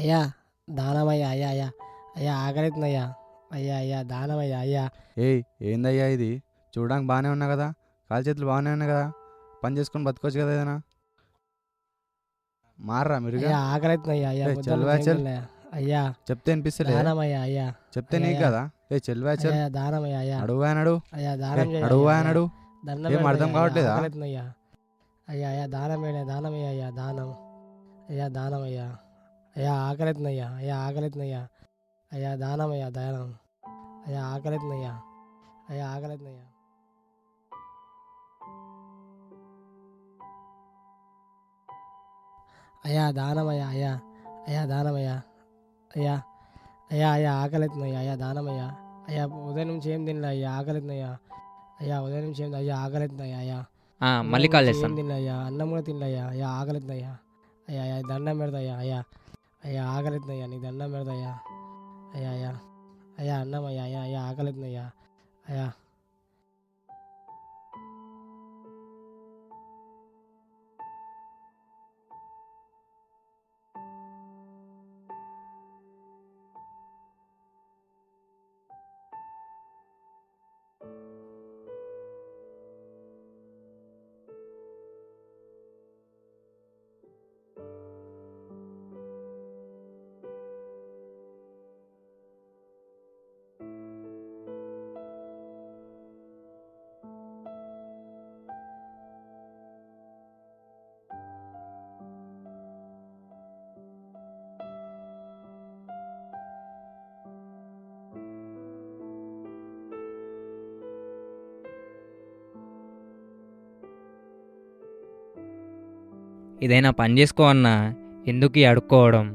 అయ్యా దానమయ్యా అయ్యా అయ్యా అయ్యా ఆకలితుందయ్యా అయ్యా అయ్యా దానమయ్యా అయ్యా ఏయ్ ఏందయ్యా ఇది? చూడడానికి బాగానే ఉన్నా కదా, కాలు చేతులు బాగానే ఉన్నాయి కదా, పని చేసుకొని బతకొచ్చు కదా ఏదైనా. మారరా మీరుగా. అయ్యా ఆకలితుందయ్యా అయ్యా ఏ పొద్దున్న చల్ నుంచి ఏం వ్యాచల్, తినలే చెప్తే చెప్తే వినిపిస్తలే, దానమయ్యా అయ్యా చెప్తే అయ్యా నీకు అయ్యా కదా. ఏ చెల్ వ్యాచల్, అయ్యా దానమయ్యా అయ్యా అడుగువా నడు, అయ్యా ఏ దానం చేయ అడుగువా అయ్యా నడు. దండం ఏం అర్థం పెడతాయ్యా అయ్యా కావట్లేదా? ఆకలితుందయ్యా అయ్యా అయ్యా దానం వేడే దానమయ్యా అయ్యా దానం అయ్యా దానమయ్యా అయ్యా ఆకలితుందయ్యా అయ్యా ఆకలితుందయ్యా అయ్యా దానమయ్యా దానం అయ్యా ఆకలితుందయ్యా అయ్యా ఆకలితుందయ్యా అయ్యా దానమయ్యా అయ్యా అయ్యా దానమయ్యా అయ్యా అయ్యా అయ్యా ఆకలితుందయ్యా అయ్యా దానమయ్యా అయ్యా ఉదయం నుంచి ఏం తినలే అయ్యా ఆకలితుందయ్యా అయ్యా ఉదయం నుంచి ఏం అయ్యా ఆకలితుందయ్యా అయ్యా మళ్ళీ ఉదయం కాల్ నుంచి ఏం చేస్తాను. తినలే అయ్యా అన్నం కూడా తినలయ్యా అయ్యా ఆకలితుందయ్యా అయ్యా అయ్యా దండం పెడతాయ్యా అయ్యా అయ్యా ఆకలితుందయ్యా నీ దండం పెడతాయ్యా అయ్యా అయ్యా అయ్యా అన్నం అయ్యా అయ్యా అయ్యా ఆకలితుందయ్యా అయ్యా ఇదైనా పని చేసుకో అన్నా, ఎందుకు ఈ అడుక్కోవడం?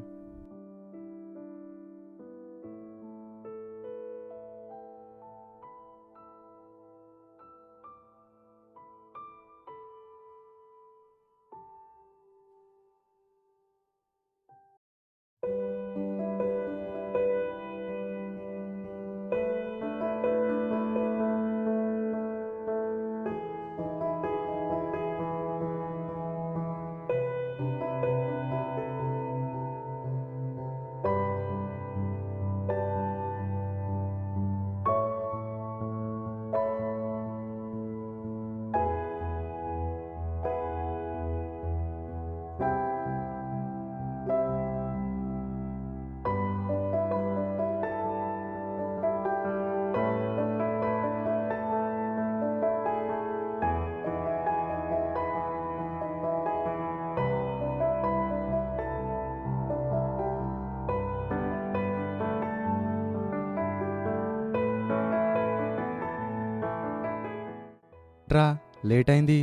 రా, లేట్ అయింది.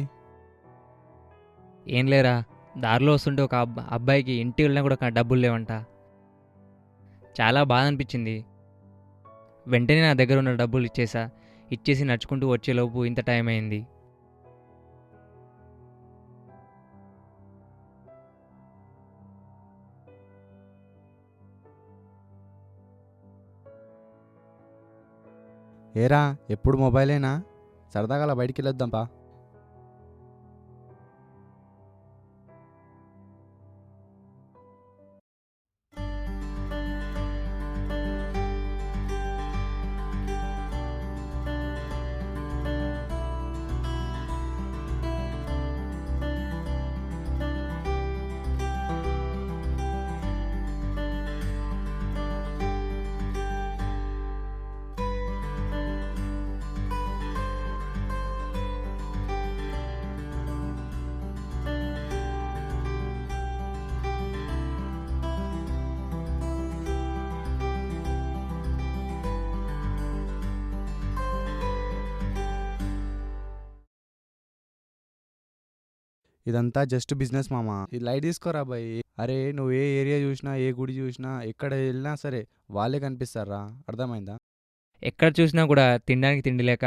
ఏం లేరా, దారిలో వస్తుంటే ఒక అబ్బాయికి ఇంటికి వెళ్ళినా కూడా డబ్బులు లేవంట. చాలా బాధ అనిపించింది. వెంటనే నా దగ్గర ఉన్న డబ్బులు ఇచ్చేసి నడుచుకుంటూ వచ్చేలోపు ఇంత టైం అయింది. ఏరా, ఎప్పుడు మొబైలేనా? సరదాగా అలా బయటికి వెళ్ళొద్దాంపా. ఇదంతా జస్ట్ బిజినెస్ మామా, ఇది లైట్ తీసుకోరా బాయ్. అరే నువ్వు ఏ ఏరియా చూసినా, ఏ గుడి చూసినా, ఎక్కడ వెళ్ళినా సరే వాళ్ళే కనిపిస్తారా, అర్థమైందా? ఎక్కడ చూసినా కూడా తినడానికి తిండి లేక,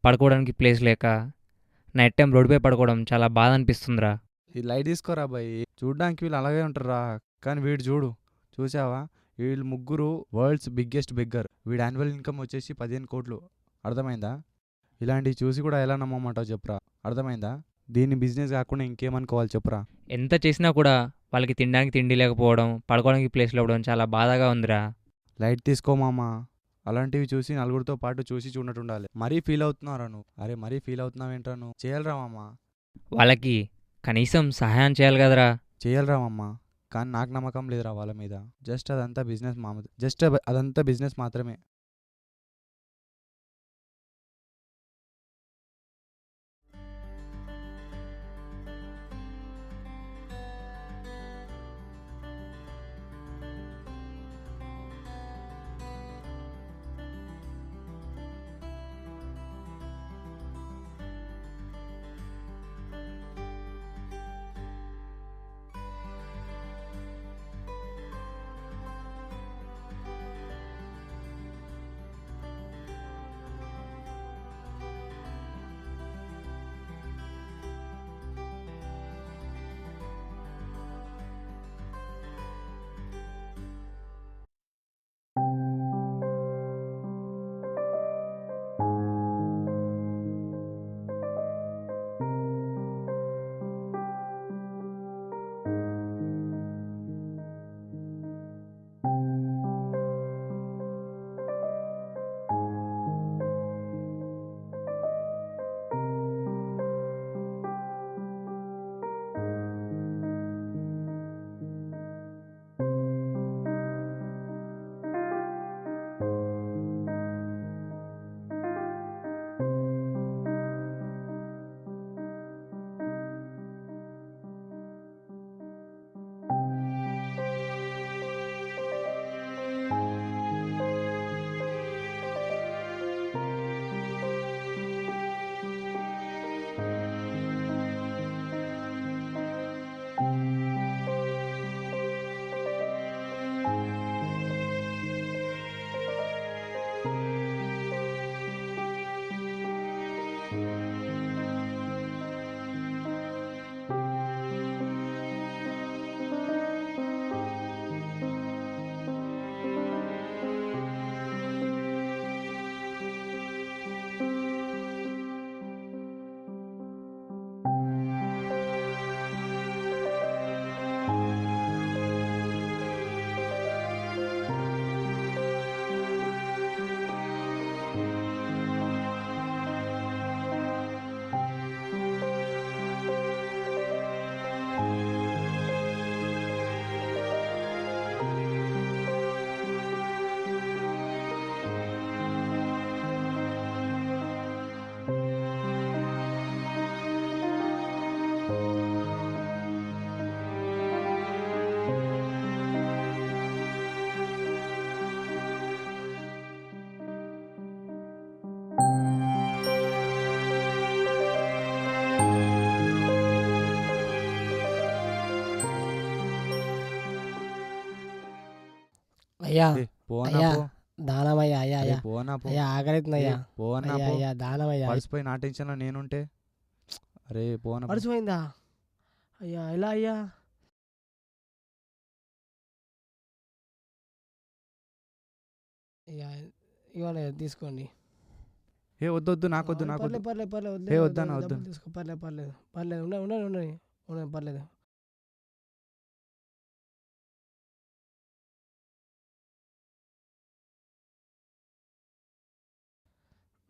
పడుకోవడానికి ప్లేస్ లేక, నైట్ టైం రోడ్డుపై పడుకోవడం చాలా బాధ అనిపిస్తుందిరా. ఇది లైట్ తీసుకోరా బాయ్. చూడ్డానికి వీళ్ళు అలాగే ఉంటారా, కానీ వీడు చూసావా, వీళ్ళు ముగ్గురు వరల్డ్స్ బిగ్గెస్ట్ బిగ్గర్. వీడి యాన్యువల్ ఇన్కమ్ వచ్చేసి 15 కోట్లు, అర్థమైందా? ఇలాంటివి చూసి కూడా ఎలా నమ్మమంటావు చెప్పురా, అర్థమైందా? దీన్ని బిజినెస్ కాకుండా ఇంకేమనుకోవాలి చెప్పురా. ఎంత చేసినా కూడా వాళ్ళకి తినడానికి తిండి లేకపోవడం, పడుకోవడానికి ప్లేస్ లేకపోవడం చాలా బాధగా ఉందిరా. లైట్ తీసుకో మామ. అలాంటివి చూసి నలుగురితో పాటు చూసి చూడటుండాలి. మరీ ఫీల్ అవుతున్నారా నువ్వు? అరే మరీ ఫీల్ అవుతున్నావేంట్రా నువ్వు? చేయాలరా మామ. వాళ్ళకి కనీసం సహాయం చేయాలి కదరా. చేయాలరా మామ. కానీ నాకు నమ్మకం లేదురా వాళ్ళ మీద. అదంతా బిజినెస్ మాత్రమే. అయ్యా పోనా అయ్యా పో. దానమయ్యా అయ్యా అరే అయ్యా పోనా పో. అయ్యా ఆకలితుందయ్యా పోనా అయ్యా పో. అయ్యా దానమయ్యా పడిసిపోయి నా టెన్షన్లో నేనుంటే. అరే పోనా పో. మర్చిపోయిందా అయ్యా ఎలా అయ్యా అయ్యా ఇవ్వండి తీసుకోండి వద్దొద్దు నాకొద్దు నాకొద్దు. పర్లేదు పర్లేదు పర్లేదు ఏ వద్దు వద్దన్నా వద్దు. డబ్బులు తీసుకో పర్లేదు పర్లేదు పర్లేదు ఉండండి ఉండండి ఉండండి ఉండండి పర్లేదు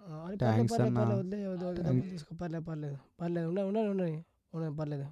అరే పర్లేదు థ్యాంక్స్ పర్లేదు అన్నా. పర్లేదు వద్దు వద్దు డబ్బులు తీసుకో పర్లేదు పర్లేదు పర్లేదు ఉండండి ఉండండి ఉండండి ఉండండి పర్లేదు